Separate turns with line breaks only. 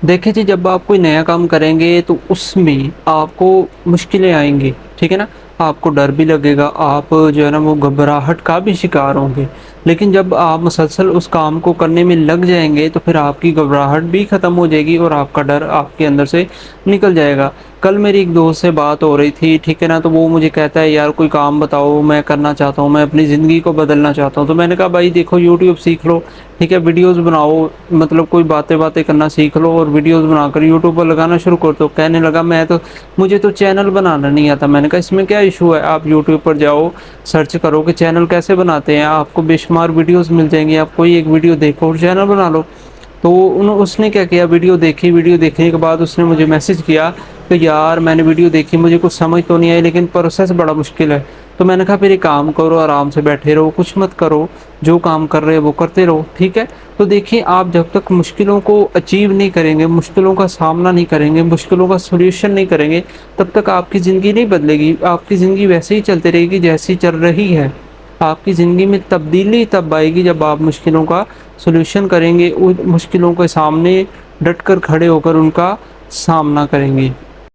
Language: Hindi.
देखिए जी, जब आप कोई नया काम करेंगे तो उसमें आपको मुश्किलें आएँगी, ठीक है ना? आपको डर भी लगेगा, आप जो है ना वो घबराहट का भी शिकार होंगे। लेकिन जब आप मुसलसल उस काम को करने में लग जाएँगे तो फिर आपकी घबराहट भी ख़त्म हो जाएगी और आपका डर आपके अंदर से निकल जाएगा। कल मेरी एक दोस्त से बात हो रही थी, ठीक है ना? तो वो मुझे कहता है, यार कोई काम बताओ, मैं करना चाहता हूँ, मैं अपनी ज़िंदगी को बदलना चाहता हूँ। तो मैंने कहा, भाई देखो, यूट्यूब सीख लो, ठीक है? वीडियोज़ बनाओ, मतलब कोई बातें-वातें करना सीख लो और वीडियोज़ बनाकर यूट्यूब पर लगाना शुरू कर दो। कहने लगा, मुझे तो चैनल बनाना नहीं आता। मैंने कहा, इसमें क्या इश्यू है? आप यूट्यूब पर जाओ, सर्च करो कि चैनल कैसे बनाते हैं, आपको बेशुमार वीडियोज़ मिल जाएँगी, आप कोई एक वीडियो देखो और चैनल बना लो। तो उसने क्या किया, वीडियो देखी, वीडियो देखने के बाद उसने मुझे मैसेज किया कि यार मैंने वीडियो देखी, मुझे कुछ समझ तो नहीं आई लेकिन प्रोसेस बड़ा मुश्किल है। तो मैंने कहा, फिर एक काम करो, आराम से बैठे रहो, कुछ मत करो, जो काम कर रहे हो वो करते रहो, ठीक है? तो देखिए, आप जब तक मुश्किलों को अचीव नहीं करेंगे, मुश्किलों का सामना नहीं करेंगे, मुश्किलों का सॉल्यूशन नहीं करेंगे, तब तक आपकी ज़िंदगी नहीं बदलेगी। आपकी ज़िंदगी वैसे ही चलती रहेगी जैसी चल रही है। आपकी ज़िंदगी में तब्दीली तब आएगी जब आप मुश्किलों का सॉल्यूशन करेंगे, उन मुश्किलों के सामने डट कर खड़े होकर उनका सामना करेंगे।